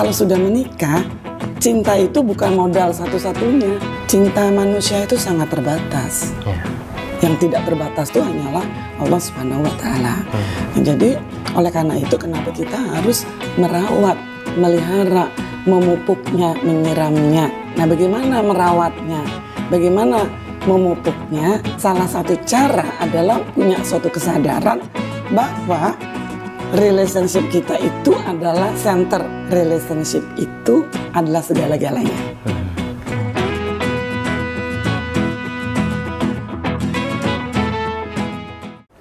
kalau sudah menikah, cinta itu bukan modal satu-satunya. Cinta manusia itu sangat terbatas. Yang tidak terbatas itu hanyalah Allah Subhanahu wa Ta'ala. Jadi oleh karena itu kenapa kita harus merawat, melihara, memupuknya, menyiramnya. Nah, bagaimana merawatnya? Bagaimana memupuknya? Salah satu cara adalah punya suatu kesadaran bahwa relationship kita itu adalah center. Relationship itu adalah segala-galanya.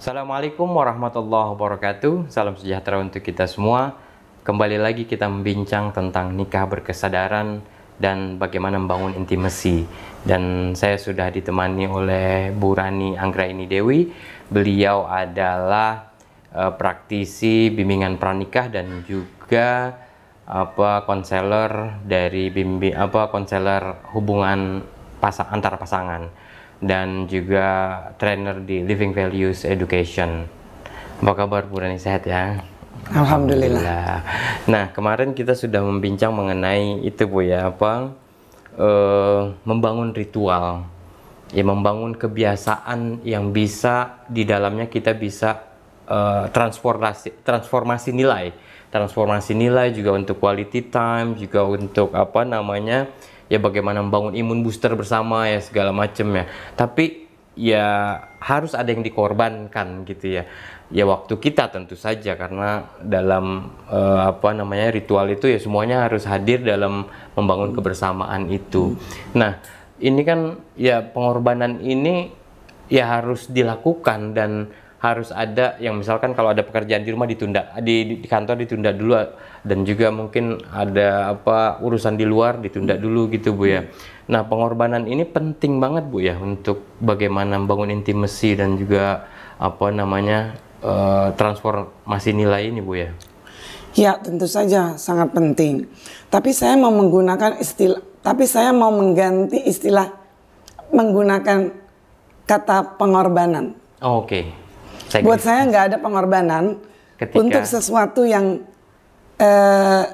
Assalamualaikum warahmatullahi wabarakatuh. Salam sejahtera untuk kita semua. Kembali lagi kita membincang tentang nikah berkesadaran dan bagaimana membangun intimasi. Dan saya sudah ditemani oleh Bu Rani Anggraini Dewi. Beliau adalah praktisi bimbingan pranikah dan juga konselor dari konselor hubungan antar pasangan, dan juga trainer di Living Values Education. Apa kabar Bu Rani, sehat ya? Alhamdulillah. Nah, kemarin kita sudah membincang mengenai itu Bu ya, membangun ritual, ya, membangun kebiasaan yang bisa di dalamnya kita bisa transformasi nilai juga untuk quality time, juga untuk ya bagaimana membangun imun booster bersama ya, segala macam ya. Tapi ya harus ada yang dikorbankan gitu ya. Ya waktu kita tentu saja, karena dalam ritual itu ya semuanya harus hadir dalam membangun kebersamaan itu. Nah, ini kan ya pengorbanan ini ya harus dilakukan, dan harus ada yang misalkan kalau ada pekerjaan di rumah ditunda, di kantor ditunda dulu, dan juga mungkin ada urusan di luar ditunda dulu gitu Bu ya. Nah, pengorbanan ini penting banget Bu ya untuk bagaimana membangun intimasi dan juga transformasi nilai ini Bu ya. Ya, tentu saja sangat penting. Tapi saya mau mengganti istilah menggunakan kata pengorbanan. Oh, oke. Buat saya nggak ada pengorbanan untuk sesuatu yang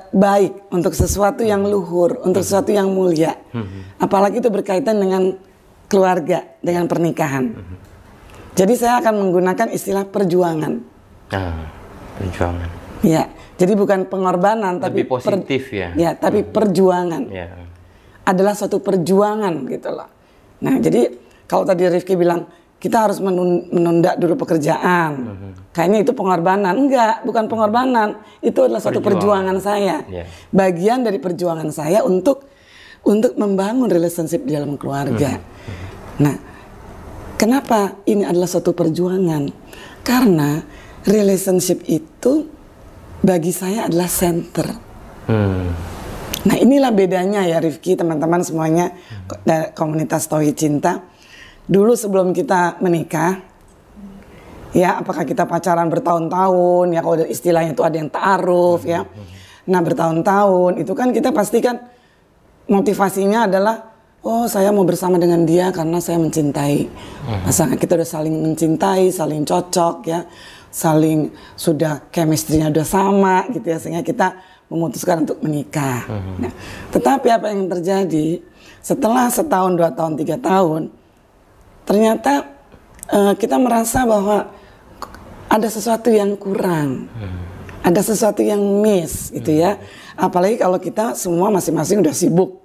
baik, untuk sesuatu yang luhur, untuk sesuatu yang mulia. Apalagi itu berkaitan dengan keluarga, dengan pernikahan. Jadi saya akan menggunakan istilah perjuangan. Perjuangan. Ya, jadi bukan pengorbanan, tapi lebih positif ya. Ya, tapi perjuangan. Adalah suatu perjuangan gitu loh. Nah, jadi kalau tadi Rifki bilang kita harus menunda dulu pekerjaan, kayaknya itu pengorbanan. Enggak, bukan pengorbanan. Itu adalah suatu perjuangan saya. Bagian dari perjuangan saya untuk membangun relationship di dalam keluarga. Nah, kenapa ini adalah suatu perjuangan? Karena relationship itu bagi saya adalah center. Nah, inilah bedanya ya Rifki, teman-teman semuanya, komunitas Tauhid Cinta. Dulu sebelum kita menikah, ya apakah kita pacaran bertahun-tahun, ya kalau istilahnya itu ada yang ta'aruf ya. Nah, bertahun-tahun itu kan kita pastikan motivasinya adalah, oh saya mau bersama dengan dia karena saya mencintai. Pasangan kita udah saling mencintai, saling cocok ya, saling sudah chemistry-nya udah sama gitu ya, sehingga kita memutuskan untuk menikah. Nah, tetapi apa yang terjadi setelah setahun, 2 tahun, 3 tahun, ternyata kita merasa bahwa ada sesuatu yang kurang, ada sesuatu yang miss gitu ya. Apalagi kalau kita semua masing-masing udah sibuk,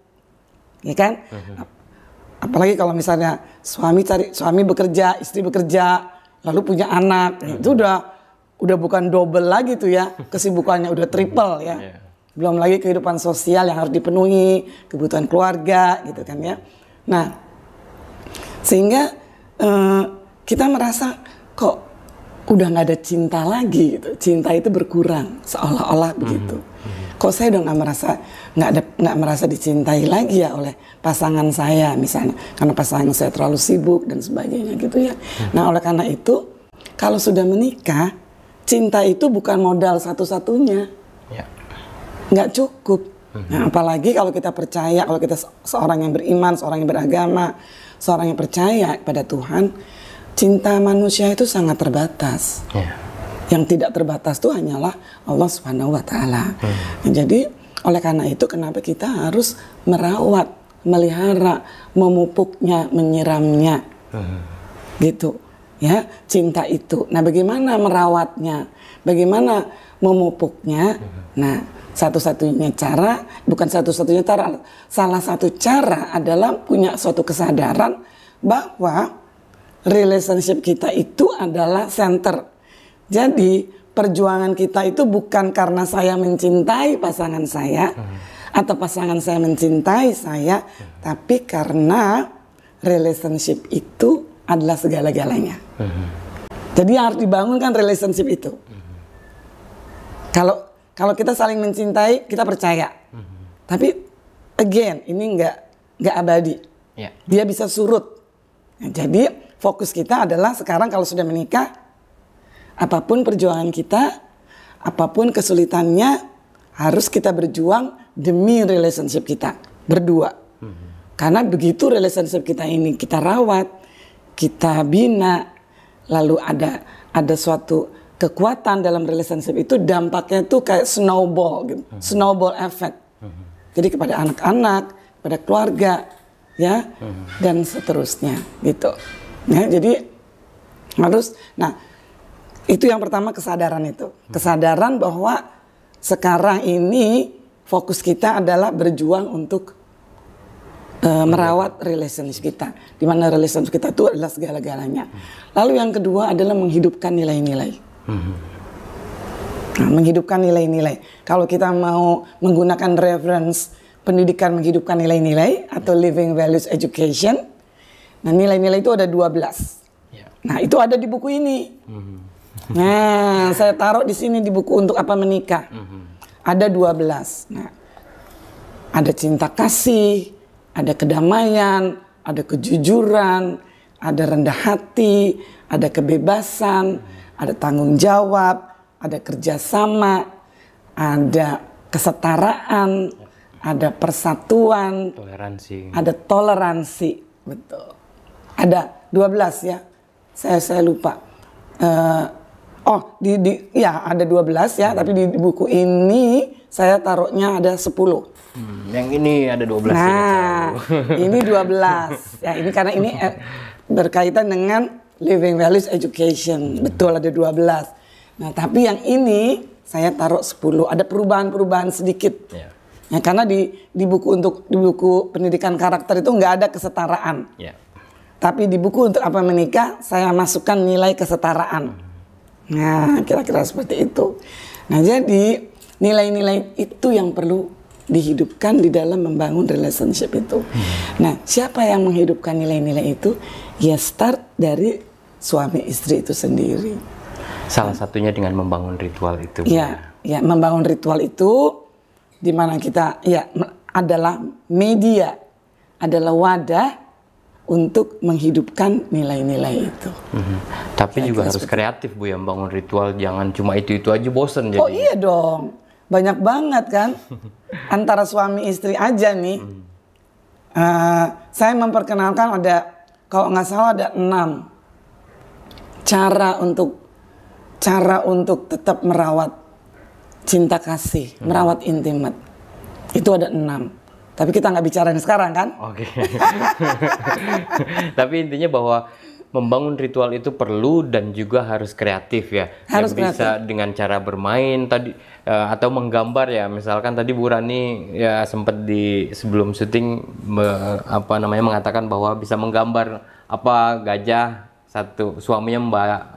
ya kan? Apalagi kalau misalnya suami bekerja, istri bekerja, lalu punya anak, itu udah bukan double lagi tuh ya, kesibukannya udah triple ya. Belum lagi kehidupan sosial yang harus dipenuhi, kebutuhan keluarga gitu kan ya. Nah, sehingga kita merasa kok udah nggak ada cinta lagi gitu. Cinta itu berkurang seolah-olah begitu. Kok saya udah nggak merasa dicintai lagi ya oleh pasangan saya misalnya, karena pasangan saya terlalu sibuk dan sebagainya gitu ya. Nah, oleh karena itu kalau sudah menikah, cinta itu bukan modal satu-satunya, nggak cukup. Nah, apalagi kalau kita percaya, kalau kita seorang yang beriman, seorang yang beragama, seorang yang percaya pada Tuhan, cinta manusia itu sangat terbatas. Yang tidak terbatas itu hanyalah Allah Subhanahu wa Ta'ala. Jadi Oleh karena itu kenapa kita harus merawat, melihara, memupuknya, menyiramnya. Gitu. Ya, cinta itu. Nah, bagaimana merawatnya? Bagaimana memupuknya? Nah, satu-satunya cara, bukan satu-satunya cara, salah satu cara adalah punya suatu kesadaran bahwa relationship kita itu adalah center. Jadi, perjuangan kita itu bukan karena saya mencintai pasangan saya atau pasangan saya mencintai saya, tapi karena relationship itu adalah segala-galanya. Jadi harus dibangunkan relationship itu. Kalau kita saling mencintai, kita percaya. Tapi again, ini nggak abadi. Dia bisa surut. Nah, jadi fokus kita adalah sekarang kalau sudah menikah, apapun perjuangan kita, apapun kesulitannya, harus kita berjuang demi relationship kita berdua. Karena begitu relationship kita ini kita rawat, kita bina, lalu ada suatu kekuatan dalam relationship itu, dampaknya tuh kayak snowball gitu, snowball effect. Jadi kepada anak-anak, kepada keluarga, ya, dan seterusnya gitu. Ya, jadi harus, nah itu yang pertama, kesadaran itu, kesadaran bahwa sekarang ini fokus kita adalah berjuang untuk merawat relationship kita, di mana relationship kita itu adalah segala-galanya. Lalu yang kedua adalah menghidupkan nilai-nilai. Nah, menghidupkan nilai-nilai. Kalau kita mau menggunakan reference pendidikan menghidupkan nilai-nilai atau living values education, nah nilai-nilai itu ada 12. Nah itu ada di buku ini. Nah saya taruh di sini di buku untuk apa menikah. Ada 12. Nah ada cinta kasih, ada kedamaian, ada kejujuran, ada rendah hati, ada kebebasan, ada tanggung jawab, ada kerjasama, ada kesetaraan, ada persatuan, ada toleransi, betul. Ada 12 ya, saya lupa. Ya ada 12 ya, tapi di buku ini saya taruhnya ada 10. Yang ini ada 12. Nah, ini 12. Ya, ini karena ini berkaitan dengan living values education. Betul, ada 12. Nah, tapi yang ini saya taruh 10. Ada perubahan-perubahan sedikit. Ya, karena di buku pendidikan karakter itu nggak ada kesetaraan. Tapi di buku untuk apa menikah saya masukkan nilai kesetaraan. Nah, kira-kira seperti itu. Nah, jadi nilai-nilai itu yang perlu dihidupkan di dalam membangun relationship itu. Nah, siapa yang menghidupkan nilai-nilai itu? Ya start dari suami istri itu sendiri. Salah satunya dengan membangun ritual itu. Ya, membangun ritual itu di mana kita adalah media, adalah wadah untuk menghidupkan nilai-nilai itu. Tapi juga harus kreatif Bu ya, membangun ritual, jangan cuma itu aja, bosen jadi. Oh iya dong, banyak banget kan. Antara suami istri aja nih, saya memperkenalkan ada, kalau nggak salah ada 6 cara untuk tetap merawat cinta kasih, merawat intimate. Itu ada 6. Tapi kita nggak bicarain sekarang kan? Oke. Tapi intinya bahwa membangun ritual itu perlu dan juga harus kreatif ya. Harus yang bisa kreatif. dengan cara bermain tadi atau menggambar ya. Misalkan tadi Bu Rani ya sempat di sebelum syuting mengatakan bahwa bisa menggambar gajah, satu suaminya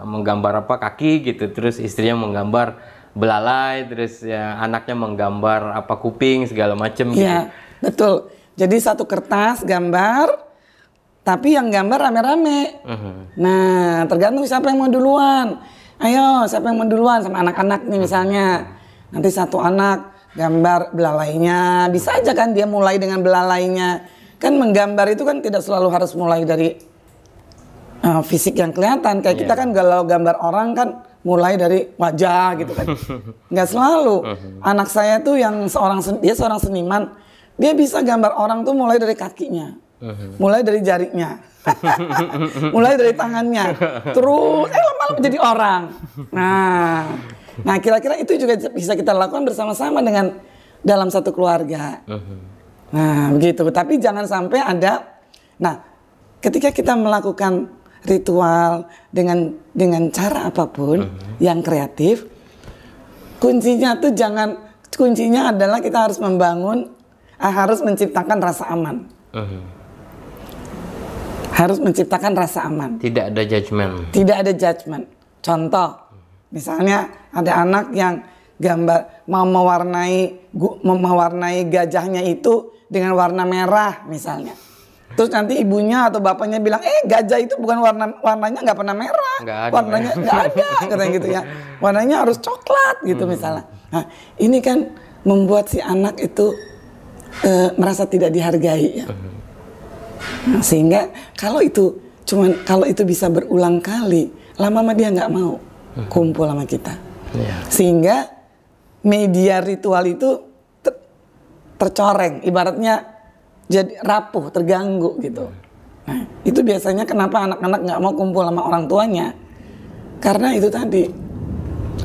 menggambar kaki gitu, terus istrinya menggambar belalai, terus ya anaknya menggambar kuping segala macem gitu. Iya, betul. Jadi satu kertas gambar, tapi yang gambar rame-rame. Nah, tergantung siapa yang mau duluan. Ayo, siapa yang mau duluan sama anak-anak nih misalnya. Nanti satu anak gambar belalainya, bisa aja kan dia mulai dengan belalainya. Kan menggambar itu kan tidak selalu harus mulai dari fisik yang kelihatan. Kayak kita kan kalau gambar orang kan mulai dari wajah gitu kan. Nggak selalu. Anak saya tuh yang dia seorang seniman, dia bisa gambar orang tuh mulai dari kakinya, mulai dari jarinya, mulai dari tangannya, terus lama-lama jadi orang. Nah kira-kira itu juga bisa kita lakukan bersama-sama dengan dalam satu keluarga. Nah, begitu. Tapi jangan sampai ada. Nah, ketika kita melakukan ritual dengan cara apapun yang kreatif, kuncinya adalah kita harus harus menciptakan rasa aman. Harus menciptakan rasa aman. Tidak ada judgement. Tidak ada judgement. Contoh, misalnya ada anak yang gambar mau mewarnai gajahnya itu dengan warna merah misalnya. Terus nanti ibunya atau bapaknya bilang, gajah itu bukan warnanya nggak pernah merah, warnanya nggak ada, katanya gitu ya. Warnanya harus coklat gitu misalnya. Nah, ini kan membuat si anak itu merasa tidak dihargai ya. Nah, sehingga kalau itu bisa berulang kali, lama-lama dia nggak mau kumpul sama kita. Sehingga media ritual itu tercoreng, ibaratnya jadi rapuh, terganggu gitu. Nah, itu biasanya kenapa anak-anak nggak mau kumpul sama orang tuanya, karena itu tadi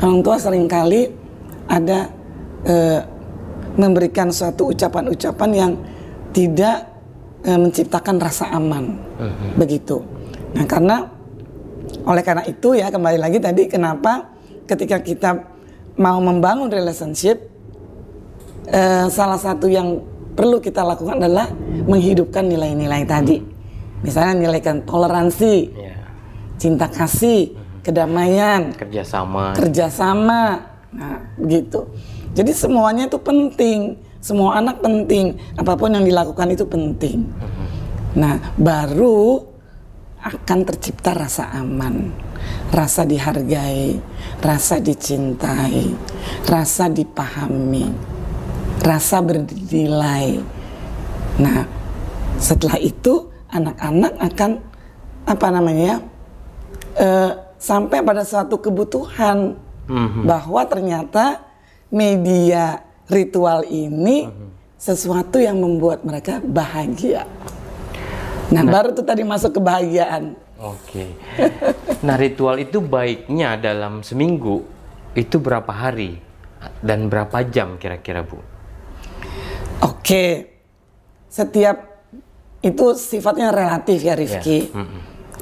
orang tua seringkali ada memberikan suatu ucapan-ucapan yang tidak menciptakan rasa aman, begitu. Nah, oleh karena itu ya, kembali lagi tadi kenapa ketika kita mau membangun relationship, salah satu yang perlu kita lakukan adalah menghidupkan nilai-nilai tadi. Misalnya nilai toleransi, cinta kasih, kedamaian, kerjasama. Nah, begitu. Jadi semuanya itu penting. Semua anak penting, apapun yang dilakukan itu penting. Nah, baru akan tercipta rasa aman, rasa dihargai, rasa dicintai, rasa dipahami, rasa bernilai. Nah, setelah itu anak-anak akan sampai pada suatu kebutuhan bahwa ternyata media ritual ini sesuatu yang membuat mereka bahagia. Nah, baru tuh tadi masuk kebahagiaan. Oke. Nah, ritual itu baiknya dalam seminggu itu berapa hari dan berapa jam kira-kira, Bu? Oke. Setiap itu sifatnya relatif ya, Rifki.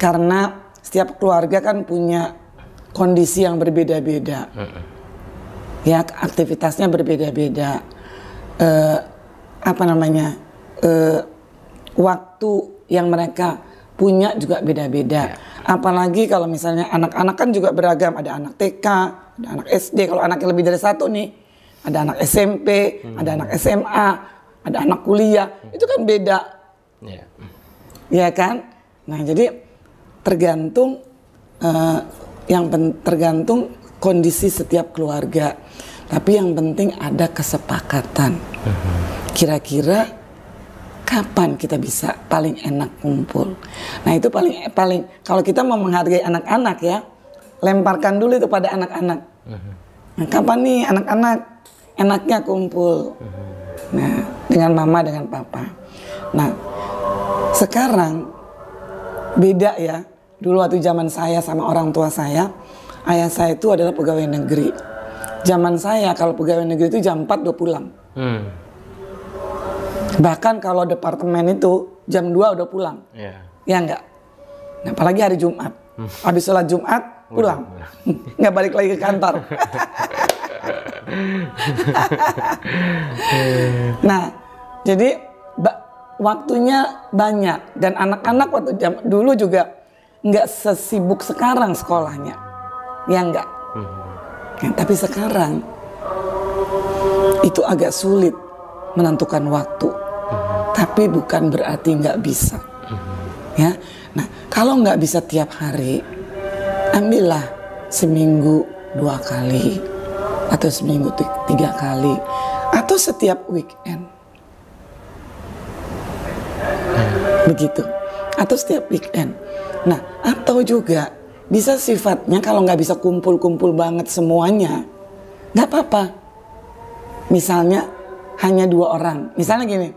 Karena setiap keluarga kan punya kondisi yang berbeda-beda. Ya, aktivitasnya berbeda-beda, waktu yang mereka punya juga beda-beda. Apalagi kalau misalnya anak-anak kan juga beragam, ada anak TK, ada anak SD, kalau anaknya lebih dari satu nih, ada anak SMP, ada anak SMA, ada anak kuliah, itu kan beda, ya kan? Nah, jadi tergantung tergantung kondisi setiap keluarga. Tapi yang penting ada kesepakatan. Kira-kira kapan kita bisa paling enak kumpul. Nah, itu paling kalau kita mau menghargai anak-anak ya, lemparkan dulu itu pada anak-anak. Nah, kapan nih anak-anak enaknya kumpul? Nah, dengan mama, dengan papa. Nah, sekarang beda ya. Dulu waktu zaman saya sama orang tua saya, ayah saya itu adalah pegawai negeri. Zaman saya kalau pegawai negeri itu jam 4 udah pulang. Bahkan kalau departemen itu jam 2 udah pulang. Ya enggak? Nah, apalagi hari Jumat. Habis sholat Jumat pulang. Nggak balik lagi ke kantor. Nah, jadi waktunya banyak. Dan anak-anak waktu dulu juga nggak sesibuk sekarang sekolahnya. Ya enggak? Ya, tapi sekarang itu agak sulit menentukan waktu. Tapi bukan berarti nggak bisa. Ya, nah kalau nggak bisa tiap hari, ambillah seminggu 2 kali, atau seminggu 3 kali, atau setiap weekend. Begitu, atau setiap weekend. Nah, atau juga bisa sifatnya kalau nggak bisa kumpul-kumpul banget semuanya, nggak apa-apa. Misalnya hanya 2 orang. Misalnya gini,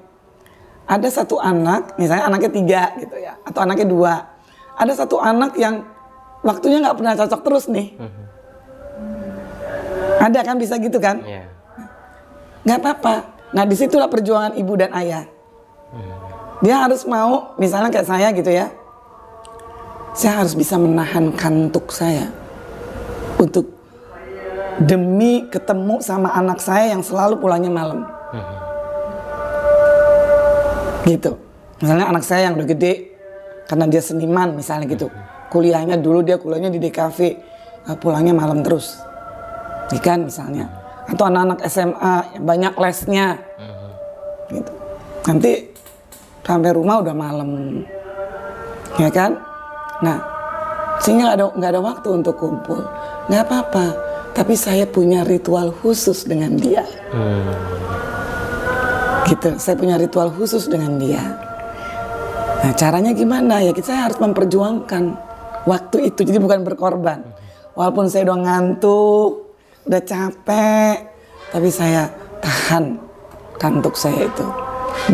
ada satu anak, misalnya anaknya 3 gitu ya, atau anaknya 2. Ada satu anak yang waktunya nggak pernah cocok terus nih. Ada kan, bisa gitu kan? Nggak apa-apa. Nah disitulah perjuangan ibu dan ayah. Dia harus mau, misalnya kayak saya gitu ya, saya harus bisa menahan kantuk saya untuk demi ketemu sama anak saya yang selalu pulangnya malam. Gitu. Misalnya anak saya yang udah gede, karena dia seniman misalnya gitu. Kuliahnya dulu dia kuliahnya di DKV, pulangnya malam terus. Ikan misalnya. Atau anak-anak SMA banyak lesnya. Gitu. Nanti sampai rumah udah malam. Ya kan? Nah, sehingga nggak ada waktu untuk kumpul. Nggak apa-apa. Tapi saya punya ritual khusus dengan dia. Gitu, saya punya ritual khusus dengan dia. Nah, caranya gimana? Ya saya harus memperjuangkan waktu itu. Jadi bukan berkorban. Walaupun saya udah ngantuk, udah capek, tapi saya tahan kantuk saya itu.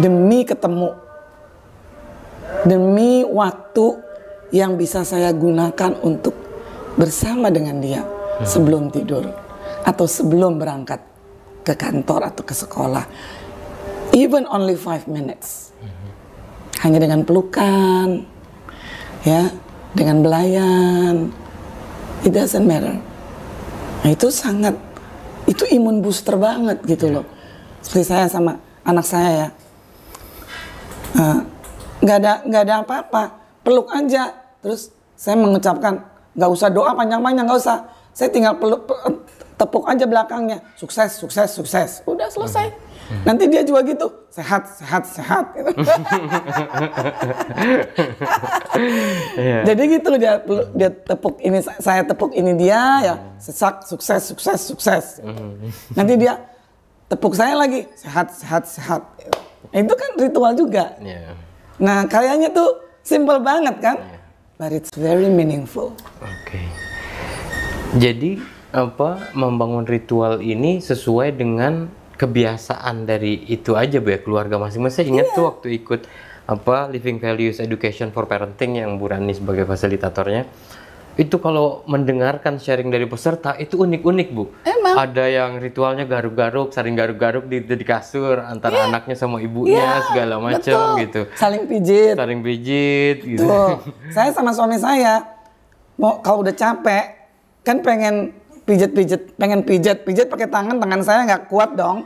Demi ketemu. Demi waktu yang bisa saya gunakan untuk bersama dengan dia sebelum tidur atau sebelum berangkat ke kantor atau ke sekolah. Even only 5 minutes. Hanya dengan pelukan, ya, dengan belayan. It doesn't matter. Nah, itu imun booster banget gitu loh. Seperti saya sama anak saya ya. Nggak ada apa-apa, peluk aja. Terus saya mengucapkan, nggak usah doa panjang-panjang, nggak usah. Saya tinggal tepuk aja belakangnya. Sukses, sukses, sukses. Udah selesai. Nanti dia juga gitu, sehat, sehat, sehat. Gitu. Jadi gitu dia tepuk ini, saya tepuk ini dia, ya sesak, sukses, sukses, sukses. Nanti dia tepuk saya lagi, sehat, sehat, sehat. Itu kan ritual juga. Nah kayaknya tuh simple banget kan, but it's very meaningful. Oke. Jadi membangun ritual ini sesuai dengan kebiasaan dari itu aja Bu ya, keluarga masing-masing. Saya ingat tuh waktu ikut Living Values Education for Parenting yang Bu Rani sebagai fasilitatornya. Itu kalau mendengarkan sharing dari peserta itu unik-unik Bu. Emang? Ada yang ritualnya garuk-garuk, saling garuk-garuk di kasur antara anaknya sama ibunya segala macam gitu. Saling pijit. Saling pijit gitu. Tuh. Saya sama suami saya kalau udah capek kan pengen pengen pijat pakai tangan saya nggak kuat dong.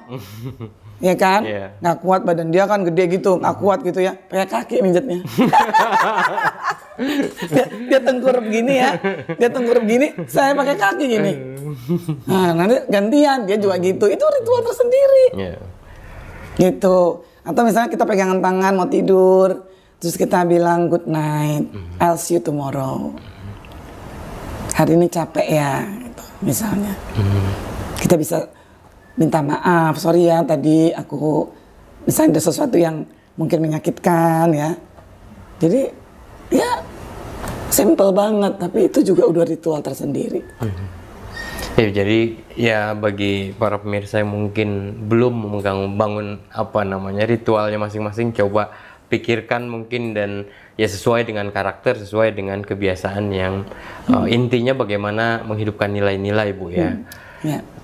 Ya kan? Nggak kuat, badan dia kan gede gitu, nggak kuat gitu ya, pakai kaki pijatnya. dia tengkurap gini ya, saya pakai kaki gini. Nah nanti gantian dia juga gitu, itu ritual tersendiri. Gitu. Atau misalnya kita pegangan tangan mau tidur, terus kita bilang good night, I'll see you tomorrow. Hari ini capek ya, gitu, misalnya. Kita bisa minta maaf, sorry ya tadi aku misalnya ada sesuatu yang mungkin menyakitkan ya. Jadi ya simple banget, tapi itu juga udah ritual tersendiri. Ya, jadi ya bagi para pemirsa yang mungkin belum bangun ritualnya masing-masing, coba pikirkan mungkin dan ya sesuai dengan karakter, sesuai dengan kebiasaan yang intinya bagaimana menghidupkan nilai-nilai Bu ya.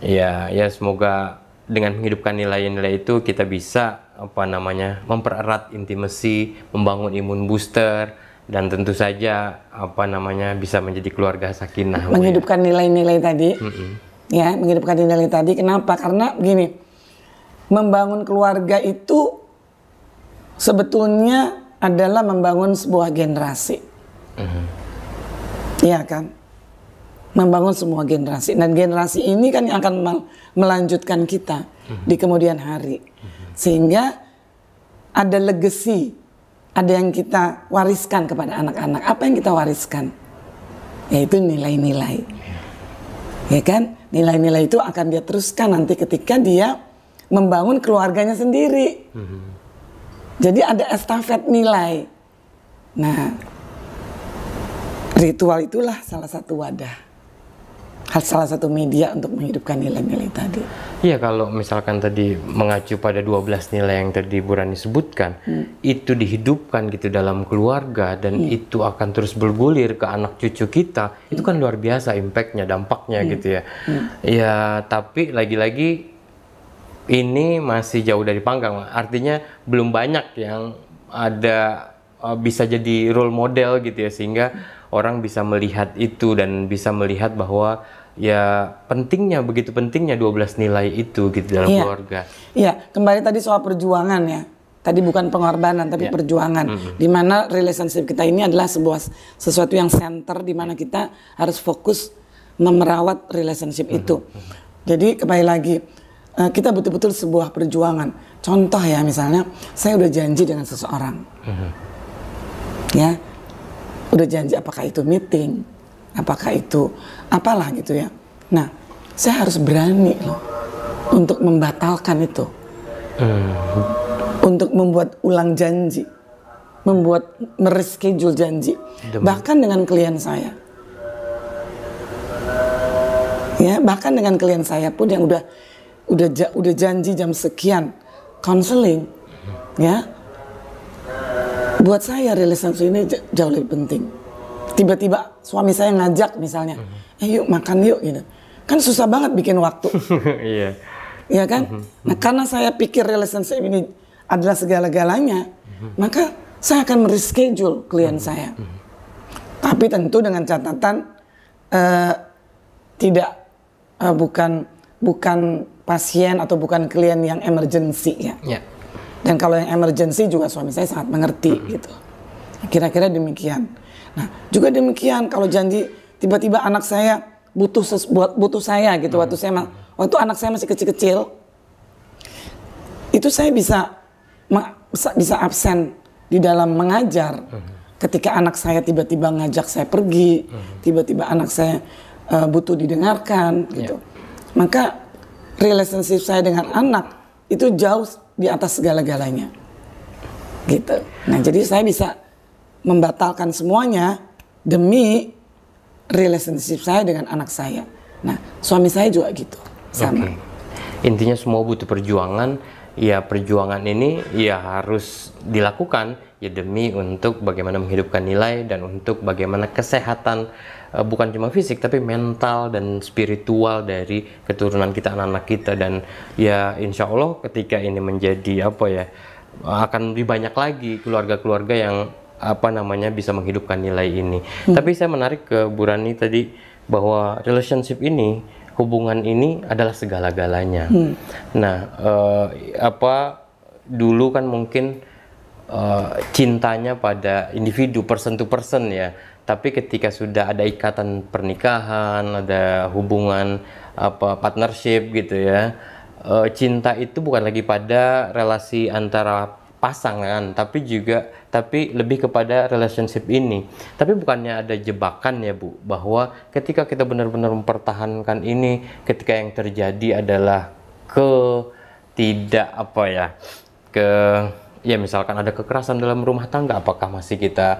Ya semoga dengan menghidupkan nilai-nilai itu kita bisa mempererat intimasi, membangun imun booster, dan tentu saja bisa menjadi keluarga sakinah. Menghidupkan nilai-nilai tadi. Ya, menghidupkan nilai tadi. Kenapa? Karena begini, membangun keluarga itu sebetulnya adalah membangun sebuah generasi. Iya kan? Membangun semua generasi, dan generasi ini kan yang akan melanjutkan kita di kemudian hari, sehingga ada legacy, ada yang kita wariskan kepada anak-anak. Apa yang kita wariskan? Yaitu nilai-nilai, ya kan? Nilai-nilai itu akan dia teruskan nanti ketika dia membangun keluarganya sendiri. Jadi ada estafet nilai. Nah, ritual itulah salah satu wadah, salah satu media untuk menghidupkan nilai-nilai tadi. Iya, kalau misalkan tadi mengacu pada 12 nilai yang tadi Bu Rani sebutkan, itu dihidupkan gitu dalam keluarga dan itu akan terus bergulir ke anak cucu kita, itu kan luar biasa impactnya, dampaknya gitu ya. Ya, tapi lagi-lagi ini masih jauh dari panggang. Artinya belum banyak yang ada bisa jadi role model gitu ya, sehingga orang bisa melihat itu dan bisa melihat bahwa ya begitu pentingnya 12 nilai itu gitu dalam keluarga. Iya, kembali tadi soal perjuangan ya. Tadi bukan pengorbanan tapi perjuangan. Di mana relationship kita ini adalah sesuatu yang center, di mana kita harus fokus memerawat relationship itu. Jadi kembali lagi, kita betul-betul sebuah perjuangan. Contoh ya, misalnya saya udah janji dengan seseorang, ya, udah janji, apakah itu meeting, apakah itu apalah gitu ya. Nah, saya harus berani loh untuk membatalkan itu, untuk membuat ulang janji, mereschedule janji, bahkan dengan klien saya. Ya, bahkan dengan klien saya pun yang udah janji jam sekian konseling, ya. Buat saya relationship ini jauh lebih penting. Tiba-tiba suami saya ngajak misalnya, yuk makan yuk gitu. Kan susah banget bikin waktu. Iya. Iya kan? Nah, karena saya pikir relationship ini adalah segala-galanya, maka saya akan mereschedule klien saya. Tapi tentu dengan catatan bukan pasien atau bukan klien yang emergency ya. Yeah. Dan kalau yang emergency juga suami saya sangat mengerti gitu. Kira-kira demikian. Nah, juga demikian kalau janji tiba-tiba anak saya butuh saya gitu. Waktu anak saya masih kecil-kecil, itu saya bisa absen di dalam mengajar. Ketika anak saya tiba-tiba ngajak saya pergi, tiba-tiba anak saya butuh didengarkan gitu. Maka relationship saya dengan anak itu jauh di atas segala-galanya gitu. Nah, jadi saya bisa membatalkan semuanya demi relationship saya dengan anak saya. Nah, suami saya juga gitu, sama. Intinya semua butuh perjuangan. Ya, perjuangan ini ya harus dilakukan ya demi untuk bagaimana menghidupkan nilai dan untuk bagaimana kesehatan bukan cuma fisik tapi mental dan spiritual dari keturunan kita, anak-anak kita. Dan ya insya Allah ketika ini menjadi akan lebih banyak lagi keluarga-keluarga yang bisa menghidupkan nilai ini. Tapi saya menarik ke Bu Rani tadi bahwa relationship ini, hubungan ini adalah segala-galanya. Nah, dulu kan mungkin cintanya pada individu, person to person ya. Tapi ketika sudah ada ikatan pernikahan, ada hubungan partnership gitu ya, cinta itu bukan lagi pada relasi antara pasangan, tapi lebih kepada relationship ini. Tapi bukannya ada jebakan ya Bu, bahwa ketika kita benar-benar mempertahankan ini, ketika yang terjadi adalah misalkan ada kekerasan dalam rumah tangga, apakah masih kita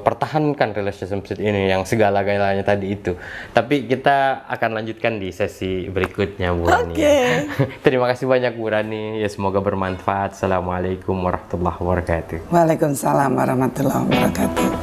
pertahankan relationship ini yang segala-galanya tadi itu. Tapi kita akan lanjutkan di sesi berikutnya Bu Rani. Terima kasih banyak Bu Rani, ya semoga bermanfaat. Assalamualaikum warahmatullahi wabarakatuh. Waalaikumsalam warahmatullahi wabarakatuh.